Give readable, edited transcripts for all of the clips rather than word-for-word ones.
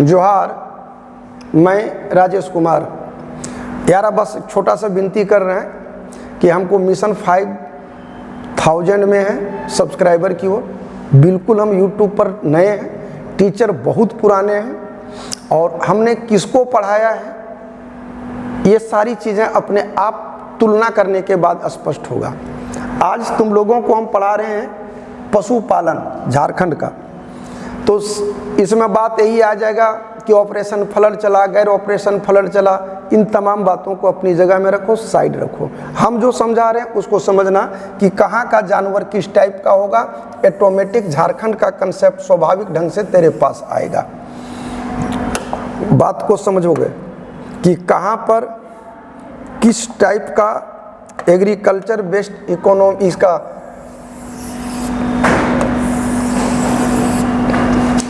जोहार, मैं राजेश कुमार। यार बस छोटा सा विनती कर रहे हैं कि हमको मिशन 5000 में है सब्सक्राइबर की ओर। बिल्कुल हम यूट्यूब पर नए हैं, टीचर बहुत पुराने हैं और हमने किसको पढ़ाया है ये सारी चीज़ें अपने आप तुलना करने के बाद स्पष्ट होगा। आज तुम लोगों को हम पढ़ा रहे हैं पशुपालन झारखंड का, तो इसमें बात यही आ जाएगा कि ऑपरेशन फ्लड चला, गैर ऑपरेशन फ्लड चला। इन तमाम बातों को अपनी जगह में रखो, साइड रखो। हम जो समझा रहे हैं उसको समझना कि कहाँ का जानवर किस टाइप का होगा। ऑटोमेटिक झारखंड का कंसेप्ट स्वाभाविक ढंग से तेरे पास आएगा। बात को समझोगे कि कहाँ पर किस टाइप का एग्रीकल्चर बेस्ड इकोनॉमी इसका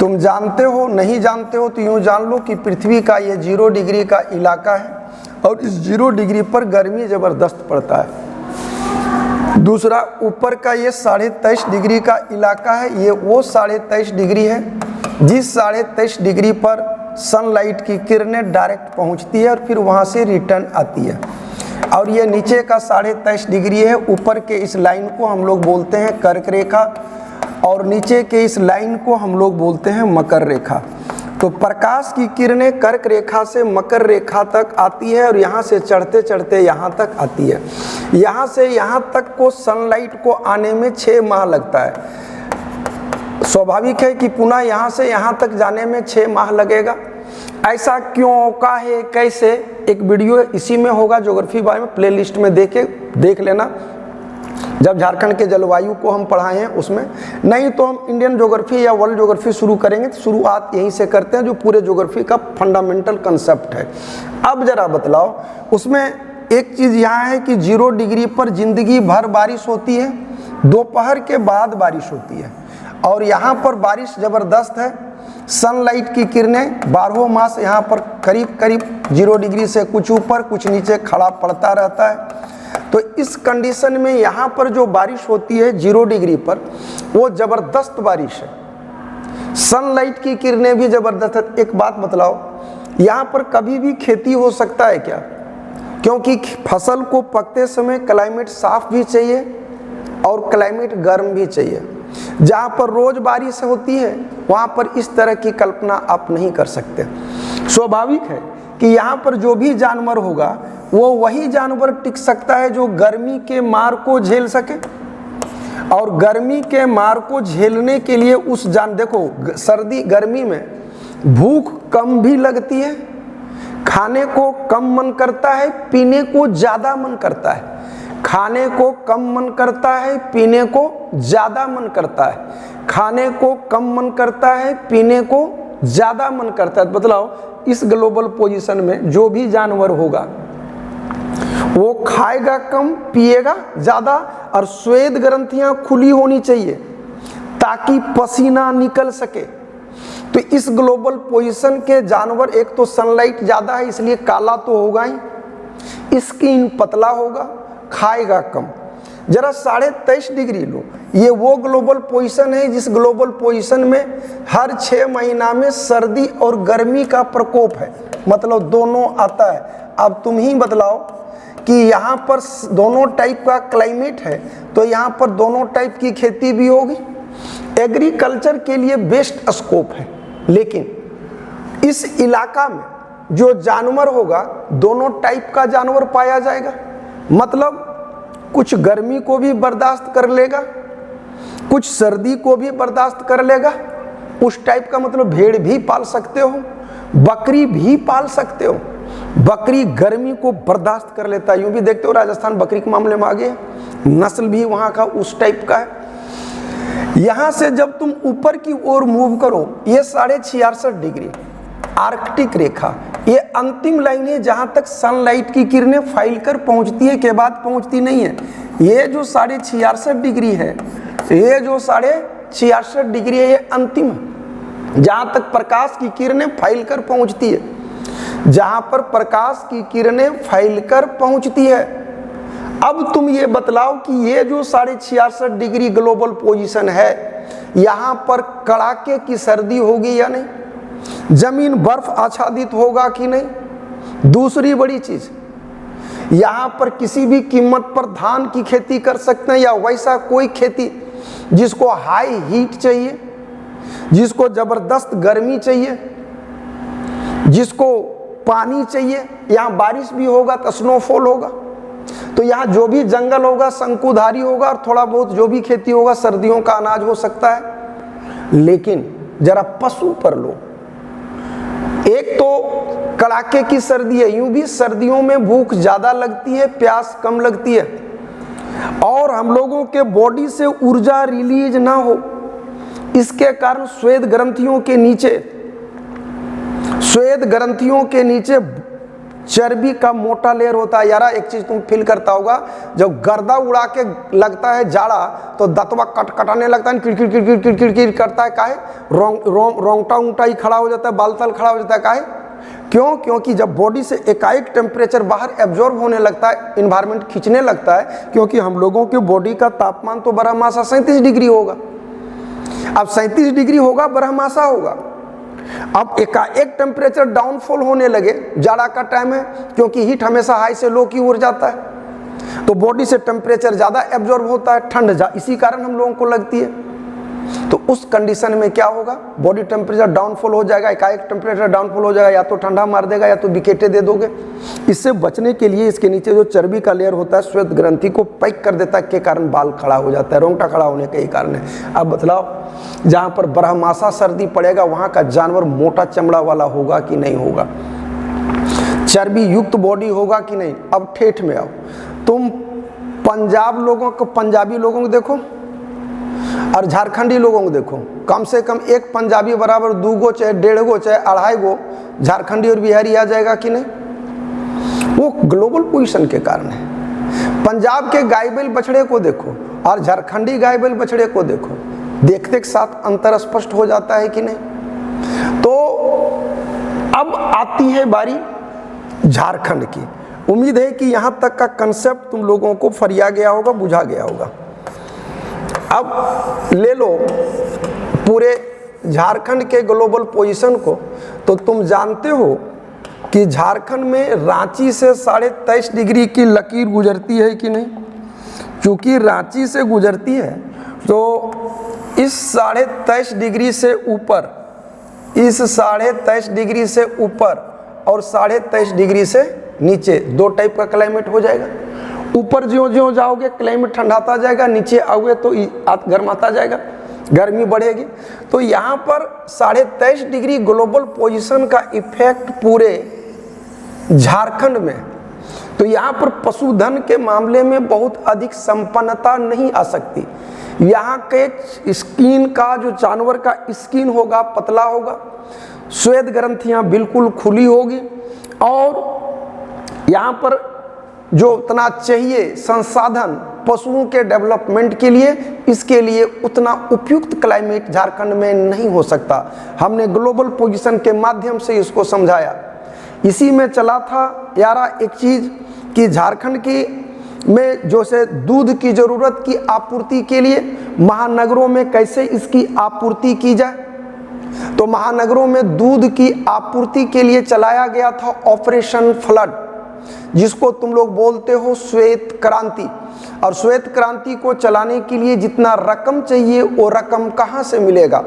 तुम जानते हो, नहीं जानते हो तो यूँ जान लो कि पृथ्वी का ये 0 डिग्री का इलाका है और इस 0 डिग्री पर गर्मी ज़बरदस्त पड़ता है। दूसरा, ऊपर का ये 23.5 डिग्री का इलाका है, ये वो 23.5 डिग्री है जिस 23.5 डिग्री पर सनलाइट की किरणें डायरेक्ट पहुंचती है और फिर वहां से रिटर्न आती है। और ये नीचे का 23.5 डिग्री है। ऊपर के इस लाइन को हम लोग बोलते हैं कर्क रेखा और नीचे के इस लाइन को हम लोग बोलते हैं मकर रेखा। तो प्रकाश की किरणें कर्क रेखा से मकर रेखा तक आती है और यहाँ से चढ़ते चढ़ते यहाँ तक आती है। यहाँ से यहाँ तक को सनलाइट को आने में 6 माह लगता है। स्वाभाविक है कि पुनः यहाँ से यहाँ तक जाने में 6 माह लगेगा। ऐसा क्यों, काहे, कैसे, एक वीडियो इसी में होगा ज्योग्राफी बारे में, प्लेलिस्ट में देख लेना। जब झारखंड के जलवायु को हम पढ़ाए हैं उसमें, नहीं तो हम इंडियन ज्योग्राफी या वर्ल्ड ज्योग्राफी शुरू करेंगे तो शुरुआत यहीं से करते हैं जो पूरे ज्योग्राफी का फंडामेंटल कंसेप्ट है। अब जरा बतलाओ, उसमें एक चीज़ यहाँ है कि 0 डिग्री पर जिंदगी भर बारिश होती है, दोपहर के बाद बारिश होती है और यहाँ पर बारिश ज़बरदस्त है। सनलाइट की किरणें 12 मास यहाँ पर करीब करीब 0 डिग्री से कुछ ऊपर कुछ नीचे खड़ा पड़ता रहता है। तो इस कंडीशन में यहाँ पर जो बारिश होती है 0 डिग्री पर, वो ज़बरदस्त बारिश है। सनलाइट की किरणें भी ज़बरदस्त है। एक बात बतलाओ, यहाँ पर कभी भी खेती हो सकता है क्या? क्योंकि फसल को पकते समय क्लाइमेट साफ भी चाहिए और क्लाइमेट गर्म भी चाहिए। जहाँ पर रोज बारिश होती है वहाँ पर इस तरह की कल्पना आप नहीं कर सकते। स्वाभाविक है कि यहाँ पर जो भी जानवर होगा वो वही जानवर टिक सकता है जो गर्मी के मार को झेल सके। और गर्मी के मार को झेलने के लिए देखो, सर्दी गर्मी में भूख कम भी लगती है, खाने को कम मन करता है, पीने को ज़्यादा मन करता है। खाने को कम मन करता है, पीने को ज़्यादा मन करता है। खाने को कम मन करता है, पीने को ज़्यादा मन करता है। बतलाओ, इस ग्लोबल पोजीशन में जो भी जानवर होगा वो खाएगा कम, पिएगा ज़्यादा और श्वेत ग्रंथियाँ खुली होनी चाहिए ताकि पसीना निकल सके। तो इस ग्लोबल पोजीशन के जानवर, एक तो सनलाइट ज़्यादा है इसलिए काला तो होगा ही, स्किन पतला होगा, खाएगा कम। जरा 23.5 डिग्री लो, ये वो ग्लोबल पोजीशन है जिस ग्लोबल पोजीशन में हर 6 महीना में सर्दी और गर्मी का प्रकोप है, मतलब दोनों आता है। अब तुम ही बतलाओ कि यहाँ पर दोनों टाइप का क्लाइमेट है तो यहाँ पर दोनों टाइप की खेती भी होगी। एग्रीकल्चर के लिए बेस्ट स्कोप है, लेकिन इस इलाका में जो जानवर होगा दोनों टाइप का जानवर पाया जाएगा। मतलब कुछ गर्मी को भी बर्दाश्त कर लेगा, कुछ सर्दी को भी बर्दाश्त कर लेगा। उस टाइप का मतलब भेड़ भी पाल सकते हो, बकरी भी पाल सकते हो। बकरी गर्मी को बर्दाश्त कर लेता है। यूं भी देखते हो राजस्थान बकरी के मामले में आगे, नस्ल भी वहाँ का उस टाइप का है। यहाँ से जब तुम ऊपर की ओर मूव करो, ये 66.5 डिग्री आर्कटिक रेखा, ये अंतिम लाइन है जहां तक सनलाइट की किरणें फैल कर पहुंचती है, के बाद पहुंचती नहीं है। ये जो 66.5 डिग्री है, ये जो 66.5 डिग्री है, ये अंतिम है जहां तक प्रकाश की किरणें फैल कर पहुंचती है। जहां पर प्रकाश की किरणें फैल कर पहुंचती है। अब तुम ये बतलाओ कि ये जो 66.5 डिग्री ग्लोबल पोजीशन है, यहाँ पर कड़ाके की सर्दी होगी या नहीं? जमीन बर्फ आच्छादित होगा कि नहीं। दूसरी बड़ी चीज, यहां पर किसी भी कीमत पर धान की खेती कर सकते हैं या वैसा कोई खेती जिसको हाई हीट चाहिए, जिसको जबरदस्त गर्मी चाहिए, जिसको पानी चाहिए। यहां बारिश भी होगा तो स्नोफॉल होगा, तो यहाँ जो भी जंगल होगा शंकुधारी होगा और थोड़ा बहुत जो भी खेती होगा सर्दियों का अनाज हो सकता है। लेकिन जरा पशु पर लो, एक तो कड़ाके की सर्दी है, यूं भी सर्दियों में भूख ज्यादा लगती है, प्यास कम लगती है, और हम लोगों के बॉडी से ऊर्जा रिलीज ना हो इसके कारण श्वेत ग्रंथियों के नीचे चर्बी का मोटा लेयर होता है। यारा एक चीज तुम फील करता होगा, जब गर्दा उड़ा के लगता है जाड़ा तो दतवा कटकटाने लगता है, किड़किड़ करता है। काहे? रोंगटा ऊंटा ही खड़ा हो जाता है, बाल तल खड़ा हो जाता है। काहे? क्यों? क्योंकि जब बॉडी से एकाएक टेम्परेचर बाहर एब्जॉर्ब होने लगता है, इन्वायरमेंट खींचने लगता है, क्योंकि हम लोगों के बॉडी का तापमान तो बरहमासा 37 डिग्री होगा। अब 37 डिग्री होगा, बरहमासा होगा। अब एकाएक टेम्परेचर डाउनफॉल होने लगे, जाड़ा का टाइम है, क्योंकि हीट हमेशा हाई से लो की ओर जाता है, तो बॉडी से टेम्परेचर ज्यादा एब्जॉर्ब होता है, ठंड इसी कारण हम लोगों को लगती है। तो उस कंडीशन में क्या होगा, बॉडी टेम्परेचर डाउनफॉल हो जाएगा, एकाएक टेम्परेचर डाउनफॉल हो जाएगा, या तो ठंडा मार देगा या तो विकेटे दे दोगे। इससे बचने के लिए इसके नीचे जो चर्बी का लेयर होता है श्वेत ग्रंथि को पैक कर देता है, के कारण बाल खड़ा हो जाता है, रोंगटा खड़ा होने के ही कारण है। अब बतलाओ, जहां पर बरहमासा सर्दी पड़ेगा वहां का जानवर मोटा चमड़ा वाला होगा कि नहीं होगा, चर्बी युक्त बॉडी होगा कि नहीं। अब ठेठ में आओ, तुम पंजाबी लोगों को देखो और झारखंडी लोगों को देखो, कम से कम एक पंजाबी बराबर 2 गो चाहे 1.5 गो चाहे 2.5 गो झारखंडी और बिहारी आ जाएगा कि नहीं। वो ग्लोबल पोजीशन के कारण है। पंजाब के गाय बैल बछड़े को देखो और झारखंडी गाय बैल बछड़े को देखो, देखते के साथ अंतर स्पष्ट हो जाता है कि नहीं। तो अब आती है बारी झारखंड की। उम्मीद है कि यहां तक का कंसेप्ट तुम लोगों को फरिया गया होगा, बुझा गया होगा। अब ले लो पूरे झारखंड के ग्लोबल पोजीशन को, तो तुम जानते हो कि झारखंड में रांची से 23.5 डिग्री की लकीर गुजरती है कि नहीं। क्योंकि रांची से गुजरती है तो इस 23.5 डिग्री से ऊपर, इस 23.5 डिग्री से ऊपर और 23.5 डिग्री से नीचे 2 टाइप का क्लाइमेट हो जाएगा। ऊपर ज्यों जाओगे क्लाइमेट ठंडाता जाएगा, नीचे आओगे तो गर्माता जाएगा, गर्मी बढ़ेगी। तो यहाँ पर 23.5 डिग्री ग्लोबल पोजीशन का इफेक्ट पूरे झारखंड में। तो यहाँ पर पशुधन के मामले में बहुत अधिक संपन्नता नहीं आ सकती। यहाँ के स्किन का, जो जानवर का स्किन होगा पतला होगा, श्वेत ग्रंथियाँ बिल्कुल खुली होगी, और यहाँ पर जो उतना चाहिए संसाधन पशुओं के डेवलपमेंट के लिए, इसके लिए उतना उपयुक्त क्लाइमेट झारखंड में नहीं हो सकता। हमने ग्लोबल पोजीशन के माध्यम से इसको समझाया। इसी में चला था यारा एक चीज कि झारखंड की में जो से दूध की जरूरत की आपूर्ति के लिए महानगरों में कैसे इसकी आपूर्ति की जाए। तो महानगरों में दूध की आपूर्ति के लिए चलाया गया था ऑपरेशन फ्लड, जिसको तुम लोग बोलते हो श्वेत क्रांति। और श्वेत क्रांति को चलाने के लिए जितना रकम चाहिए वो रकम कहाँ से मिलेगा,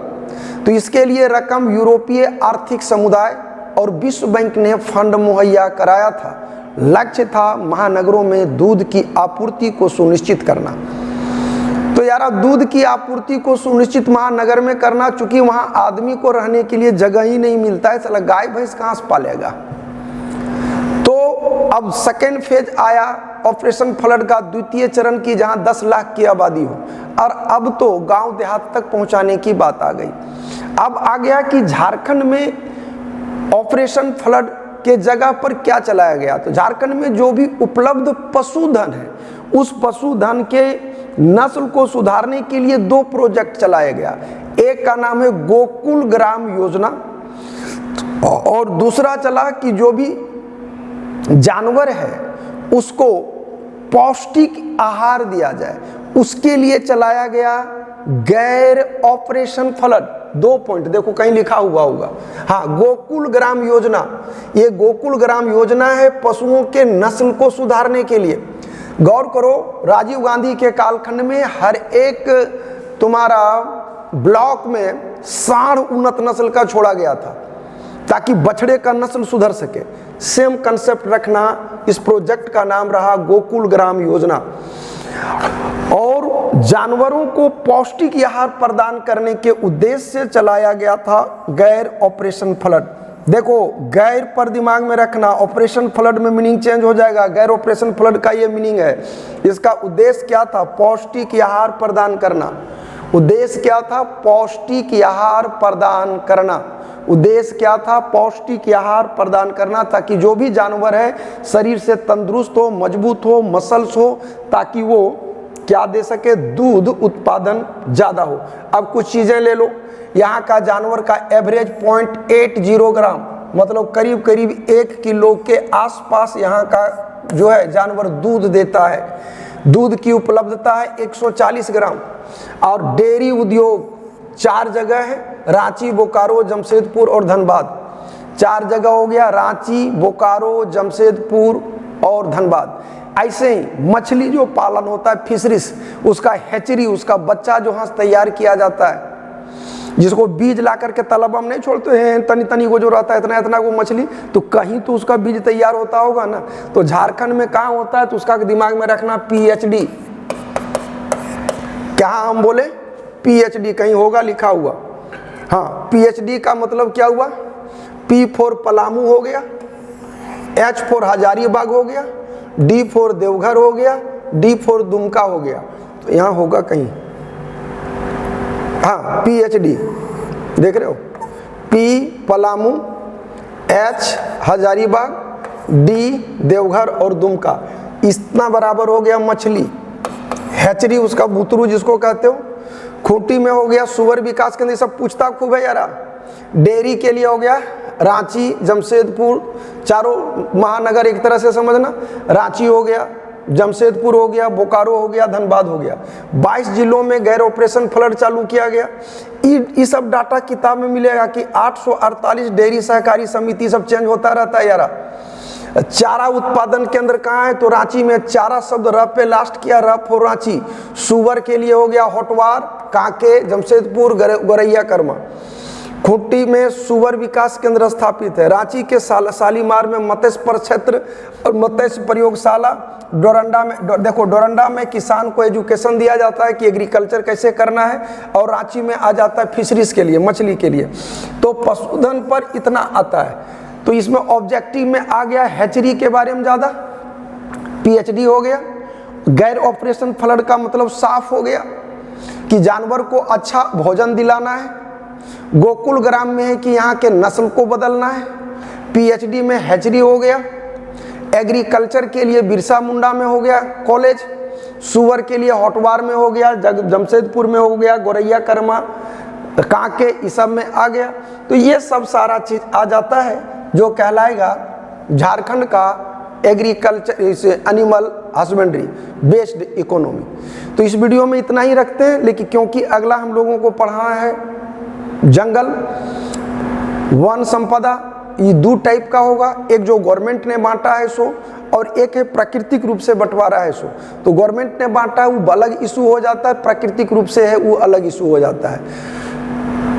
तो इसके लिए रकम यूरोपीय आर्थिक समुदाय और विश्व बैंक ने फंड मुहैया कराया था। लक्ष्य था महानगरों में दूध की आपूर्ति को सुनिश्चित करना। तो यारा दूध की आपूर्ति को सुनिश्चित महानगर में करना, चूंकि वहां आदमी को रहने के लिए जगह ही नहीं मिलता है, साला गाय भैंस कहाँ से पालेगा। तो अब सेकेंड फेज आया ऑपरेशन फ्लड का, द्वितीय चरण की, जहां 10 लाख की आबादी हो, और अब तो गांव देहात तक पहुंचाने की बात आ गई। अब आ गया कि झारखंड में ऑपरेशन फ्लड के जगह पर क्या चलाया गया। तो झारखंड में जो भी उपलब्ध पशुधन है, उस पशुधन के नस्ल को सुधारने के लिए 2 प्रोजेक्ट चलाया गया। एक का नाम है गोकुल ग्राम योजना, और दूसरा चला कि जो भी जानवर है उसको पौष्टिक आहार दिया जाए, उसके लिए चलाया गया गैर ऑपरेशन फ्लड, 2 पॉइंट देखो कहीं लिखा हुआ होगा। हाँ, गोकुल ग्राम योजना, ये गोकुल ग्राम योजना है पशुओं के नस्ल को सुधारने के लिए। गौर करो, राजीव गांधी के कालखंड में हर एक तुम्हारा ब्लॉक में साढ़ उन्नत नस्ल का छोड़ा गया था ताकि बछड़े का नस्ल सुधर सके। सेम कंसेप्ट रखना, इस प्रोजेक्ट का नाम रहा गोकुल ग्राम योजना। और जानवरों को पौष्टिक आहार प्रदान करने के उद्देश्य से चलाया गया था गैर ऑपरेशन फ्लड। देखो, गैर पर दिमाग में रखना, ऑपरेशन फ्लड में मीनिंग चेंज हो जाएगा। गैर ऑपरेशन फ्लड का ये मीनिंग है। इसका उद्देश्य क्या था? पौष्टिक आहार प्रदान करना। उद्देश्य क्या था? पौष्टिक आहार प्रदान करना। उद्देश्य क्या था? पौष्टिक आहार प्रदान करना, ताकि जो भी जानवर है शरीर से तंदुरुस्त हो, मजबूत हो, मसल्स हो, ताकि वो क्या दे सके? दूध उत्पादन ज़्यादा हो। अब कुछ चीज़ें ले लो। यहाँ का जानवर का एवरेज 0.80 ग्राम, मतलब करीब करीब 1 किलो के आसपास यहाँ का जो है जानवर दूध देता है। दूध की उपलब्धता है 140 ग्राम। और डेयरी उद्योग 4 जगह है, रांची, बोकारो, जमशेदपुर और धनबाद। 4 जगह हो गया, रांची, बोकारो, जमशेदपुर और धनबाद। ऐसे ही मछली जो पालन होता है, फिशरीज, उसका हैचरी, उसका बच्चा जो यहाँ तैयार किया जाता है, जिसको बीज ला करके तालाब हम नहीं छोड़ते हैं, तनी तनी को जो रहता है इतना इतना को मछली, तो कहीं तो उसका बीज तैयार होता होगा ना। तो झारखंड में कहाँ होता है? तो उसका दिमाग में रखना PhD। क्या हम बोले? PhD कहीं होगा लिखा हुआ। हाँ, PhD का मतलब क्या हुआ? P फॉर पलामू हो गया, H फॉर हजारीबाग हो गया, D फॉर देवघर हो गया, D फॉर दुमका हो गया। तो यहाँ होगा कहीं। हाँ, PhD देख रहे हो? P Palamu, H Hazaribagh, D Deoghar और दुमका। इतना बराबर हो गया मछली। हैचरी उसका बुतरू जिसको कहते हो। खूंटी में हो गया सुअर विकास केंद्र, सब पूछता खूब है यारा। डेयरी के लिए हो गया रांची, जमशेदपुर, चारों महानगर एक तरह से समझना। रांची हो गया, जमशेदपुर हो गया, बोकारो हो गया, धनबाद हो गया। 22 जिलों में गैर ऑपरेशन फ्लड चालू किया गया। ये सब डाटा किताब में मिलेगा कि 848 डेयरी सहकारी समिति, सब चेंज होता रहता है यारा। चारा उत्पादन केंद्र कहाँ है? तो रांची में। चारा शब्द र पे लास्ट किया, र फॉर रांची। सुअर के लिए हो गया होटवार, कांके, जमशेदपुर, गोरैया कर्मा। खूंटी में सुअर विकास केंद्र स्थापित है। रांची के शालीमार में मत्स्य प्रक्षेत्र और मत्स्य प्रयोगशाला। डोरंडा में, देखो डोरंडा में किसान को एजुकेशन दिया जाता है कि एग्रीकल्चर कैसे करना है, और रांची में आ जाता है फिशरीज के लिए, मछली के लिए। तो पशुधन पर इतना आता है। तो इसमें ऑब्जेक्टिव में आ गया हैचरी के बारे में ज़्यादा, PhD हो गया। गैर ऑपरेशन फ्लड का मतलब साफ हो गया कि जानवर को अच्छा भोजन दिलाना है। गोकुल ग्राम में है कि यहाँ के नस्ल को बदलना है। PhD में हैचरी हो गया। एग्रीकल्चर के लिए बिरसा मुंडा में हो गया कॉलेज। सुअर के लिए होटवार में हो गया, जमशेदपुर में हो गया, गोरैया कर्मा, कांके, इस सब में आ गया। तो ये सब सारा चीज़ आ जाता है जो कहलाएगा झारखंड का agriculture animal husbandry based economy. तो इस वीडियो में इतना ही रखते हैं, लेकिन क्योंकि अगला हम लोगों को पढ़ाना है जंगल वन संपदा। ये 2 टाइप का होगा, एक जो गवर्नमेंट ने बांटा है सो, और एक है प्राकृतिक रूप से बंटवारा है सो। तो गवर्नमेंट ने बांटा है वो अलग इशू हो जाता है, प्राकृतिक रूप से है वो अलग इशू हो जाता है।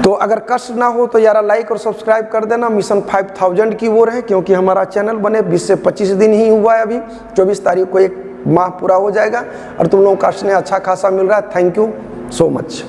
तो अगर कष्ट ना हो तो यारा लाइक और सब्सक्राइब कर देना। मिशन 5000 की ओर है, क्योंकि हमारा चैनल बने 20 से 25 दिन ही हुआ है। अभी 24 तारीख को 1 माह पूरा हो जाएगा और तुम लोगों का स्नेह अच्छा खासा मिल रहा है। Thank you so much.